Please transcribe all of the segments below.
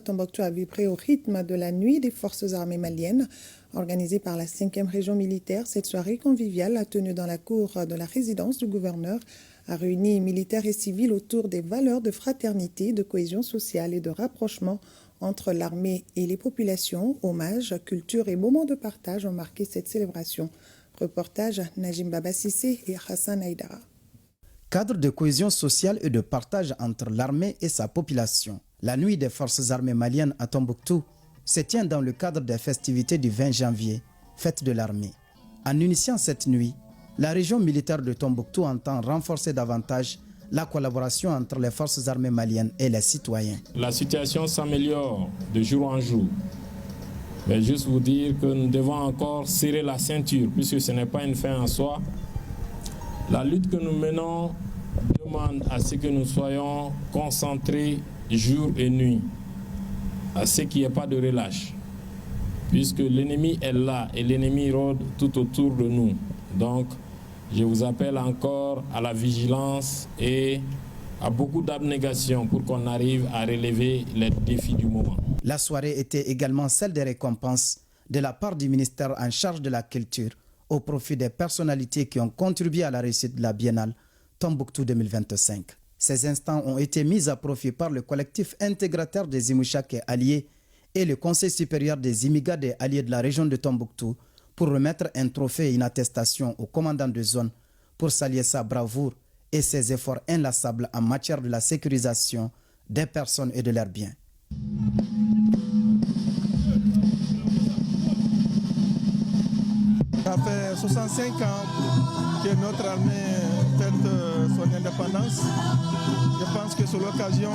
Tombouctou a vibré au rythme de la nuit des forces armées maliennes. Organisée par la 5e région militaire, cette soirée conviviale tenue dans la cour de la résidence du gouverneur a réuni militaires et civils autour des valeurs de fraternité, de cohésion sociale et de rapprochement entre l'armée et les populations. Hommages, culture et moments de partage ont marqué cette célébration. Reportage Najim Baba Sissé et Hassan Aïdara. Cadre de cohésion sociale et de partage entre l'armée et sa population. La nuit des forces armées maliennes à Tombouctou se tient dans le cadre des festivités du 20 janvier, fête de l'armée. En initiant cette nuit, la région militaire de Tombouctou entend renforcer davantage la collaboration entre les forces armées maliennes et les citoyens. La situation s'améliore de jour en jour. Mais juste vous dire que nous devons encore serrer la ceinture, puisque ce n'est pas une fin en soi. La lutte que nous menons demande à ce que nous soyons concentrés jour et nuit, à ce qu'il n'y ait pas de relâche, puisque l'ennemi est là et l'ennemi rôde tout autour de nous. Donc, je vous appelle encore à la vigilance et à beaucoup d'abnégation pour qu'on arrive à relever les défis du moment. La soirée était également celle des récompenses de la part du ministère en charge de la culture au profit des personnalités qui ont contribué à la réussite de la Biennale Tombouctou 2025. Ces instants ont été mis à profit par le collectif intégrateur des Imouchak et alliés et le Conseil supérieur des immigrants et alliés de la région de Tombouctou pour remettre un trophée et une attestation au commandant de zone pour saluer sa bravoure et ses efforts inlassables en matière de la sécurisation des personnes et de leurs biens. Ça fait 65 ans que notre armée fête son indépendance. Je pense que c'est l'occasion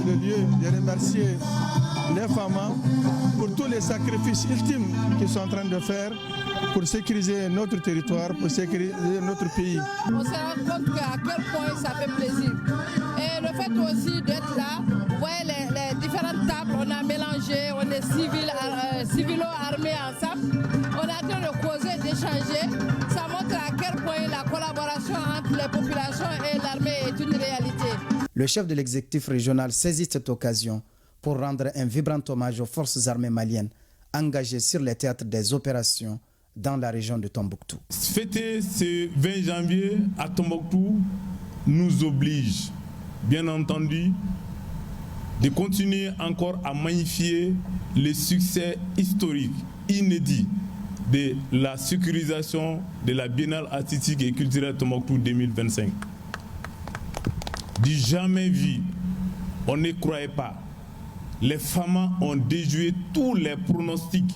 de lieu de remercier les femmes pour tous les sacrifices ultimes qu'ils sont en train de faire pour sécuriser notre territoire, pour sécuriser notre pays. On se rend compte à quel point ça fait plaisir. Et le fait aussi d'être là, vous voyez les différentes tables, on a mélangé, on est civilo-armés ensemble. On est en train de causer, d'échanger. Ça montre à quel point la collaboration entre les populations et l'armée est une réalité. Le chef de l'exécutif régional saisit cette occasion pour rendre un vibrant hommage aux forces armées maliennes engagées sur les théâtres des opérations dans la région de Tombouctou. Fêter ce 20 janvier à Tombouctou nous oblige, bien entendu, de continuer encore à magnifier les succès historiques, inédits de la sécurisation de la Biennale artistique et culturelle Tombouctou 2025. Du jamais vu, on ne croyait pas. Les femmes ont déjoué tous les pronostics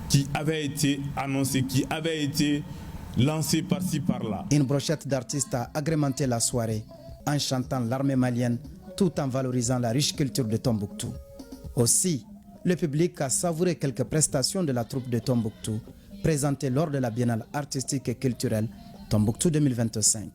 qui avaient été annoncés, qui avaient été lancés par-ci par-là. Une brochette d'artistes a agrémenté la soirée en chantant l'armée malienne tout en valorisant la riche culture de Tombouctou. Aussi, le public a savouré quelques prestations de la troupe de Tombouctou présentées lors de la Biennale artistique et culturelle Tombouctou 2025.